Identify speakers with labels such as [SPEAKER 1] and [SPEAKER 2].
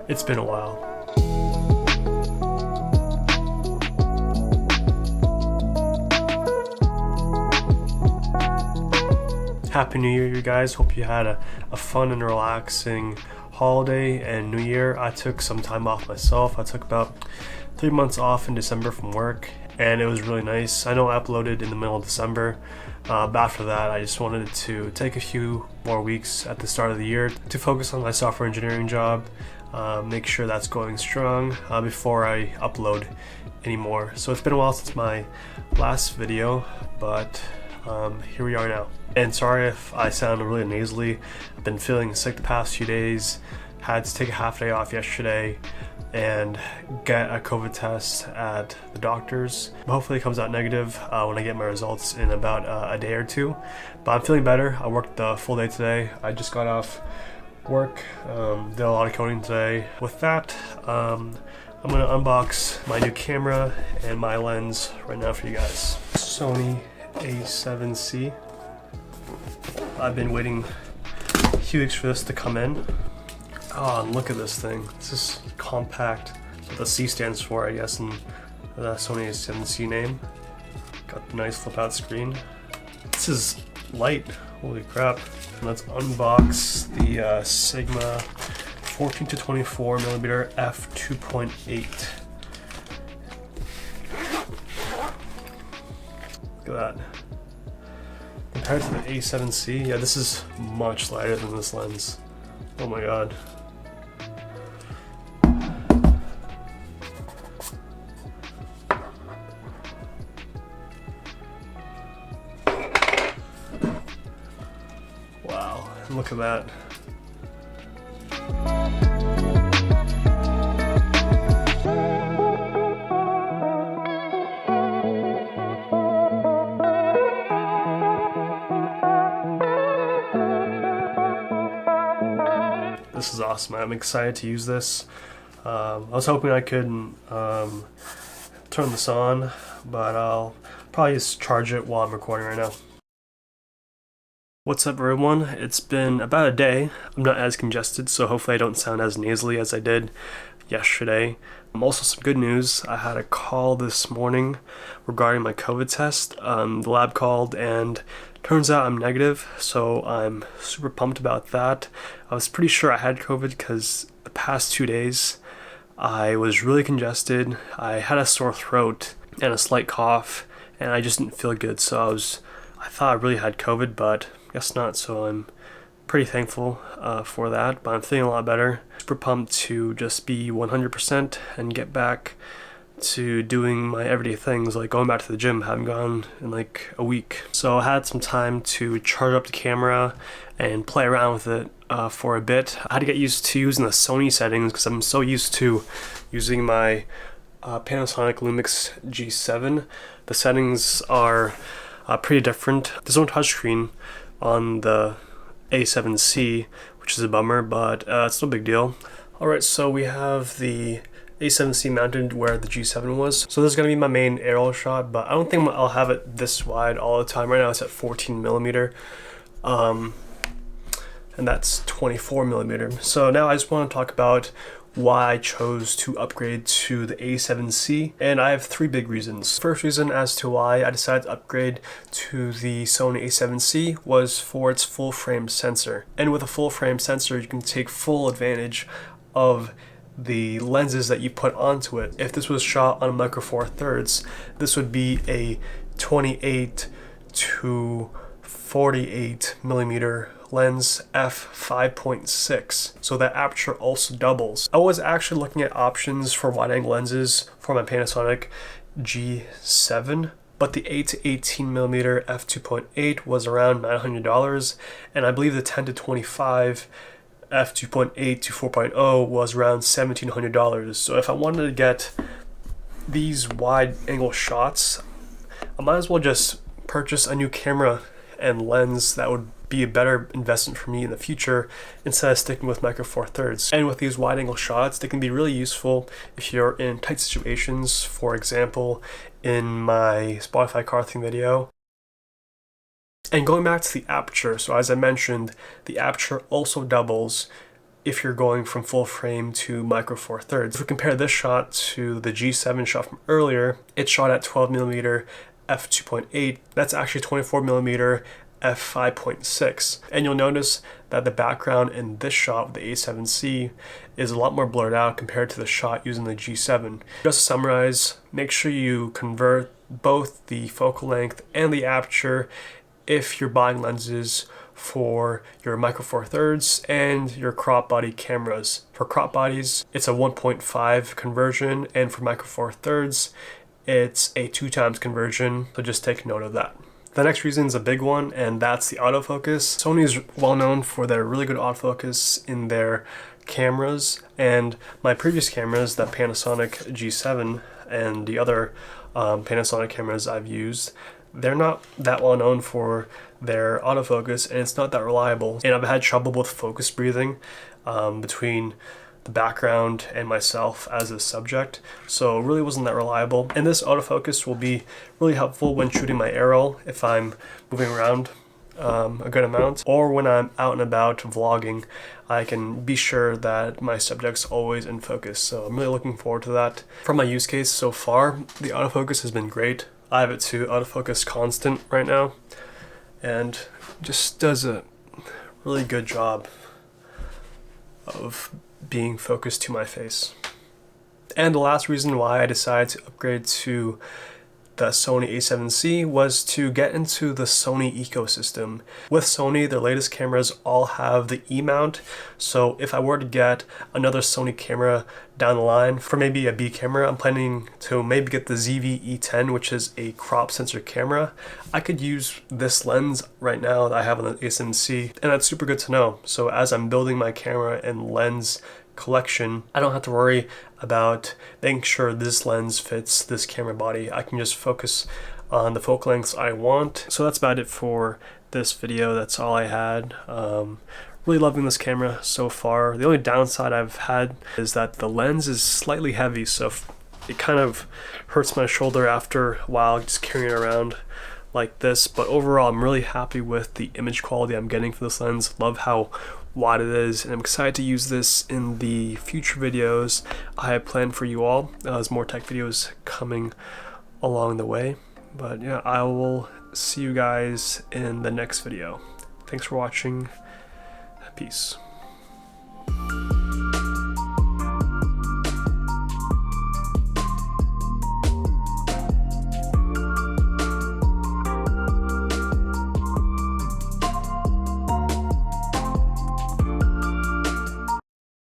[SPEAKER 1] It's been a while. Happy New Year, you guys. Hope you had a fun and relaxing holiday and New Year. I took some time off myself. I took about 3 months off in December from work, and it was really nice. I know I uploaded in the middle of December, but after that I just wanted to take a few more weeks at the start of the year to focus on my software engineering job, make sure that's going strong before I upload anymore. So it's been a while since my last video, but here we are now. And sorry if I sound really nasally. I've been feeling sick the past few days. Had to take a half day off yesterday and get a COVID test at the doctor's. Hopefully it comes out negative when I get my results in about a day or two. But I'm feeling better. I worked the full day today. I just got off work, did a lot of coding today. With that, I'm gonna unbox my new camera and my lens right now for you guys. SONY A7C. I've been waiting a few weeks for this to come in. Oh, and look at this thing. This is compact. That's what the C stands for, I guess, in the Sony A7C name. Got the nice flip out screen. This is light, holy crap. Let's unbox the Sigma 14 to 24 millimeter f2.8. Look at that. Compared to the A7C, yeah, this is much lighter than this lens. Oh my god. Wow, look at that. This is awesome. I'm excited to use this. I was hoping I could turn this on, but I'll probably just charge it while I'm recording right now. What's up, everyone? It's been about a day. I'm not as congested, so hopefully I don't sound as nasally as I did yesterday. Also, some good news. I had a call this morning regarding my COVID test. The lab called and turns out I'm negative, so I'm super pumped about that. I was pretty sure I had COVID because the past 2 days I was really congested. I had a sore throat and a slight cough, and I just didn't feel good. So I thought I really had COVID, but guess not. So I'm pretty thankful for that, but I'm feeling a lot better. Super pumped to just be 100% and get back to doing my everyday things, like going back to the gym. Haven't gone in like a week. So I had some time to charge up the camera and play around with it for a bit. I had to get used to using the Sony settings because I'm so used to using my Panasonic Lumix G7. The settings are pretty different. There's no touchscreen on the A7C, which is a bummer, but it's no big deal. Alright, so we have the A7C mounted where the G7 was. So this is going to be my main aerial shot, but I don't think I'll have it this wide all the time. Right now it's at 14 millimeter, and that's 24 millimeter. So now I just want to talk about why I chose to upgrade to the A7C, and I have 3 big reasons. First reason as to why I decided to upgrade to the Sony A7C was for its full frame sensor. And with a full frame sensor, you can take full advantage of the lenses that you put onto it. If this was shot on a micro four thirds, this would be a 28 to 48 millimeter lens f5.6, so that aperture also doubles. I was actually looking at options for wide angle lenses for my Panasonic G7, but the 8 to 18 millimeter f2.8 was around $900, and I believe the 10 to 25 f2.8 to 4.0 was around $1,700. So if I wanted to get these wide angle shots, I might as well just purchase a new camera and lens that would be a better investment for me in the future instead of sticking with micro four thirds. And with these wide angle shots, they can be really useful if you're in tight situations. For example, in my Spotify car theme video. And going back to the aperture, so as I mentioned, the aperture also doubles if you're going from full frame to micro four thirds. If we compare this shot to the G7 shot from earlier, it's shot at 12mm f2.8. That's actually 24mm f5.6. And you'll notice that the background in this shot with the A7C is a lot more blurred out compared to the shot using the G7. Just to summarize, make sure you convert both the focal length and the aperture if you're buying lenses for your micro four thirds and your crop body cameras. For crop bodies, it's a 1.5 conversion, and for micro four thirds, it's a 2x conversion, so just take note of that. The next reason is a big one, and that's the autofocus. Sony is well known for their really good autofocus in their cameras, and my previous cameras, that Panasonic G7 and the other Panasonic cameras I've used, they're not that well known for their autofocus, and it's not that reliable. And I've had trouble with focus breathing between the background and myself as a subject, so it really wasn't that reliable. And this autofocus will be really helpful when shooting my aerial if I'm moving around a good amount, or when I'm out and about vlogging. I can be sure that my subject's always in focus, so I'm really looking forward to that. From my use case so far, the autofocus has been great. I have it to autofocus constant right now, and just does a really good job of being focused to my face. And the last reason why I decided to upgrade to the Sony A7C was to get into the Sony ecosystem. With Sony, their latest cameras all have the E-mount, so if I were to get another Sony camera down the line for maybe a B camera, I'm planning to maybe get the ZV-E10, which is a crop sensor camera. I could use this lens right now that I have on the A7C, and that's super good to know. So as I'm building my camera and lens collection, I don't have to worry about making sure this lens fits this camera body. I can just focus on the focal lengths I want. So that's about it for this video. That's all I had. Really loving this camera so far. The only downside I've had is that the lens is slightly heavy, so it kind of hurts my shoulder after a while just carrying it around like this. But overall, I'm really happy with the image quality I'm getting for this lens. Love how wide it is, and I'm excited to use this in the future videos I have planned for you all. There's more tech videos coming along the way, but yeah, I will see you guys in the next video. Thanks for watching. Peace.